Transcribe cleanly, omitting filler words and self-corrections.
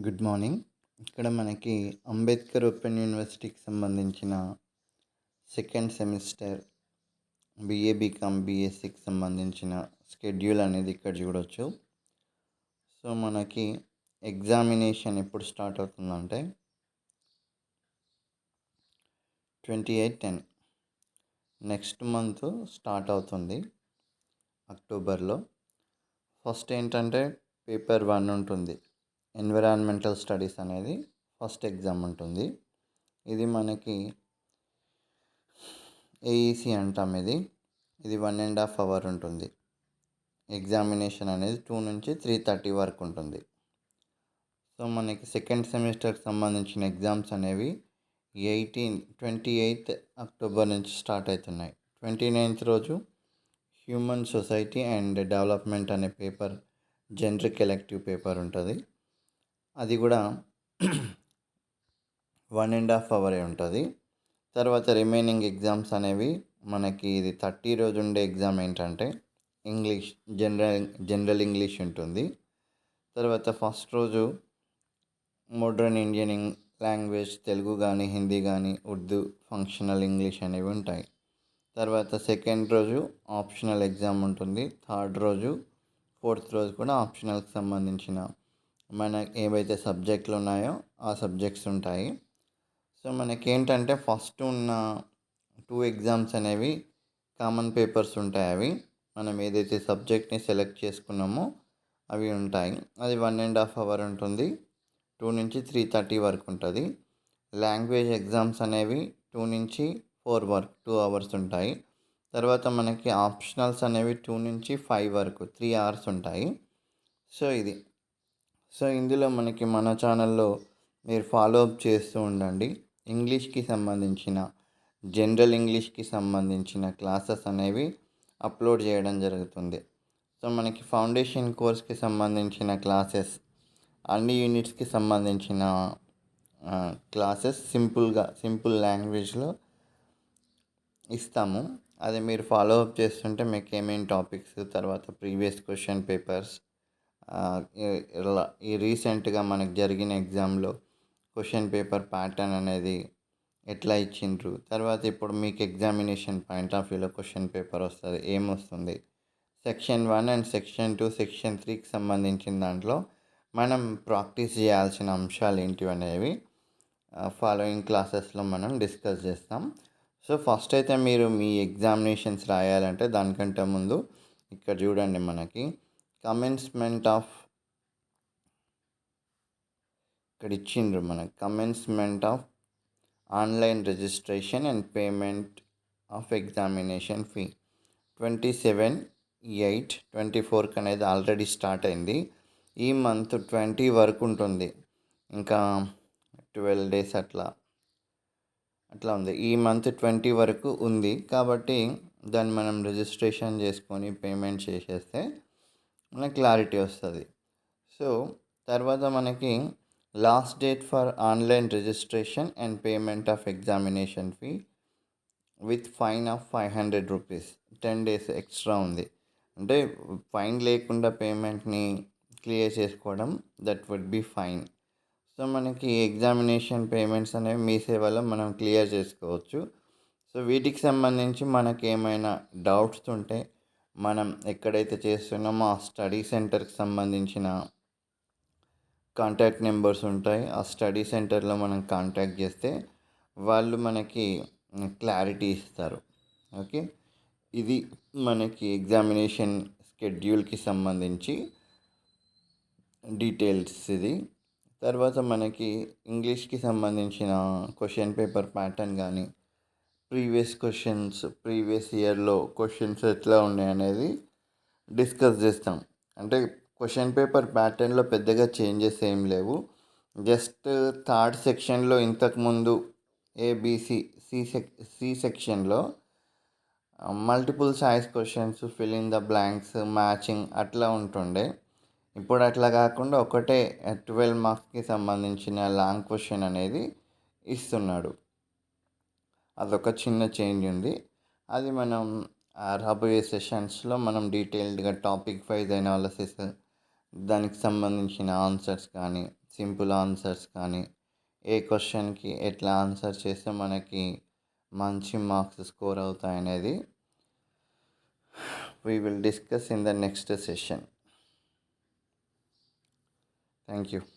Good morning. ఇక్కడ మనకి Ambedkar open యూనివర్సిటీకి సంబంధించిన సెకండ్ సెమిస్టర్ బీఏ బీకామ్ బీఎస్సీకి సంబంధించిన షెడ్యూల్ అనేది ఇక్కడ చూడొచ్చు. సో మనకి ఎగ్జామినేషన్ ఎప్పుడు స్టార్ట్ అవుతుందంటే 28/10 నెక్స్ట్ మంత్ స్టార్ట్ అవుతుంది, అక్టోబర్లో. ఫస్ట్ ఏంటంటే పేపర్ 1 ఉంటుంది, ఎన్విరాన్మెంటల్ స్టడీస్ అనేది ఫస్ట్ ఎగ్జామ్ ఉంటుంది. ఇది మనకి ఏఈసి అంటాం. ఇది 1.5 అవర్ ఉంటుంది. ఎగ్జామినేషన్ అనేది 2 నుంచి 3:30 వరకు ఉంటుంది. సో మనకి సెకండ్ సెమిస్టర్కి సంబంధించిన ఎగ్జామ్స్ అనేవి 28th అక్టోబర్ నుంచి స్టార్ట్ అవుతున్నాయి. 29th రోజు హ్యూమన్ సొసైటీ అండ్ డెవలప్మెంట్ అనే పేపర్, జనరిక్ ఎలెక్టివ్ పేపర్ ఉంటుంది. అది కూడా 1.5 అవరే ఉంటుంది. తర్వాత రిమైనింగ్ ఎగ్జామ్స్ అనేవి మనకి ఇది 30 రోజు ఉండే ఎగ్జామ్ ఏంటంటే ఇంగ్లీష్, జనరల్ ఇంగ్లీష్ ఉంటుంది. తర్వాత ఫస్ట్ రోజు మోడ్రన్ ఇండియన్ లాంగ్వేజ్, తెలుగు కానీ హిందీ కానీ ఉర్దూ, ఫంక్షనల్ ఇంగ్లీష్ అనేవి ఉంటాయి. తర్వాత సెకండ్ రోజు ఆప్షనల్ ఎగ్జామ్ ఉంటుంది. థర్డ్ రోజు, ఫోర్త్ రోజు కూడా ఆప్షనల్కి సంబంధించిన మన ఏవైతే సబ్జెక్టులు ఉన్నాయో ఆ సబ్జెక్ట్స్ ఉంటాయి. సో మనకేంటంటే ఫస్ట్ ఉన్న 2 ఎగ్జామ్స్ అనేవి కామన్ పేపర్స్ ఉంటాయి. అవి మనం ఏదైతే సబ్జెక్ట్ని సెలెక్ట్ చేసుకున్నామో అవి ఉంటాయి. అది 1.5 అవర్ ఉంటుంది, 2 నుంచి 3:30 వరకు ఉంటుంది. లాంగ్వేజ్ ఎగ్జామ్స్ అనేవి 2 నుంచి 4 వరకు 2 అవర్స్ ఉంటాయి. తర్వాత మనకి ఆప్షనల్స్ అనేవి 2 నుంచి 5 వరకు 3 అవర్స్ ఉంటాయి. సో ఇందులో మనకి మన ఛానల్లో మీరు ఫాలో అప్ చేస్తూ ఉండండి. ఇంగ్లీష్కి సంబంధించిన, జనరల్ ఇంగ్లీష్కి సంబంధించిన క్లాసెస్ అనేవి అప్లోడ్ చేయడం జరుగుతుంది. సో మనకి ఫౌండేషన్ కోర్స్కి సంబంధించిన క్లాసెస్, అన్ని యూనిట్స్కి సంబంధించిన క్లాసెస్ సింపుల్ లాంగ్వేజ్లో ఇస్తాము. అది మీరు ఫాలో అప్ చేస్తుంటే మీకు ఏమేమి టాపిక్స్, తర్వాత ప్రీవియస్ క్వశ్చన్ పేపర్స్, ఈ రీసెంట్గా మనకు జరిగిన ఎగ్జామ్లో క్వశ్చన్ పేపర్ ప్యాటర్న్ అనేది ఎట్లా ఇచ్చిండ్రు, తర్వాత ఇప్పుడు మీకు ఎగ్జామినేషన్ పాయింట్ ఆఫ్ వ్యూలో క్వశ్చన్ పేపర్ వస్తుంది, ఏమొస్తుంది, సెక్షన్ 1 అండ్ సెక్షన్ 2, సెక్షన్ 3కి సంబంధించిన దాంట్లో మనం ప్రాక్టీస్ చేయాల్సిన అంశాలు ఏంటివి అనేవి ఫాలోయింగ్ క్లాసెస్లో మనం డిస్కస్ చేస్తాం. సో ఫస్ట్ అయితే మీరు మీ ఎగ్జామినేషన్స్ రాయాలంటే దానికంటే ముందు ఇక్కడ చూడండి, మనకి ఇక్కడ ఇచ్చిండ్రు మనకి commencement of online registration and payment of examination fee 27/8/24 అనేది ఆల్రెడీ స్టార్ట్ అయింది. ఈ మంత్ 20 వరకు ఉంటుంది, ఇంకా 12 డేస్ అట్లా ఉంది. ఈ మంత్ 20 వరకు ఉంది కాబట్టి దాన్ని మనం రిజిస్ట్రేషన్ చేసుకొని పేమెంట్ చేసేస్తే మనకి క్లారిటీ వస్తుంది. సో తర్వాత మనకి last date for online registration and payment of examination fee with fine of 500 rupees, 10 days extra ఉంది. అంటే ఫైన్ లేకుండా పేమెంట్ని క్లియర్ చేసుకోవడం, that would be fine. So మనకి ఎగ్జామినేషన్ పేమెంట్స్ అనేవి మీ సేవలో మనం క్లియర్ చేసుకోవచ్చు. సో వీటికి సంబంధించి మనకి ఏమైనా డౌట్స్ ఉంటే మనం ఎక్కడైతే చేస్తున్నామో ఆ స్టడీ సెంటర్కి సంబంధించిన కాంటాక్ట్ నెంబర్స్ ఉంటాయి. ఆ స్టడీ సెంటర్లో మనం కాంటాక్ట్ చేస్తే వాళ్ళు మనకి క్లారిటీ ఇస్తారు. ఓకే, ఇది మనకి ఎగ్జామినేషన్ షెడ్యూల్కి సంబంధించి డీటెయిల్స్ ఇది. తర్వాత మనకి ఇంగ్లీష్కి సంబంధించిన క్వశ్చన్ పేపర్ ప్యాటర్న్ కానీ, ప్రీవియస్ ఇయర్లో క్వశ్చన్స్ ఎట్లా ఉన్నాయనేది డిస్కస్ చేస్తాం. అంటే క్వశ్చన్ పేపర్ ప్యాటర్న్లో పెద్దగా చేంజెస్ ఏం లేవు. జస్ట్ థర్డ్ సెక్షన్లో ఇంతకుముందు ఏబిసి సి సెక్షన్లో multiple choice questions, fill in the blanks, matching అట్లా ఉంటుండే. ఇప్పుడు అట్లా కాకుండా ఒకటే 12 మార్క్స్కి సంబంధించిన లాంగ్ క్వశ్చన్ అనేది ఇస్తున్నాడు. అదొక చిన్న చేంజ్ ఉంది. అది మనం రాబోయే సెషన్స్లో మనం డీటెయిల్డ్గా టాపిక్ వైజ్ అనాలిసిస్, దానికి సంబంధించిన ఆన్సర్స్ కానీ, సింపుల్ ఆన్సర్స్ కానీ, ఏ క్వశ్చన్కి ఎట్లా ఆన్సర్ చేస్తే మనకి మంచి మార్క్స్ స్కోర్ అవుతాయనేది we will discuss in the next session. Thank you.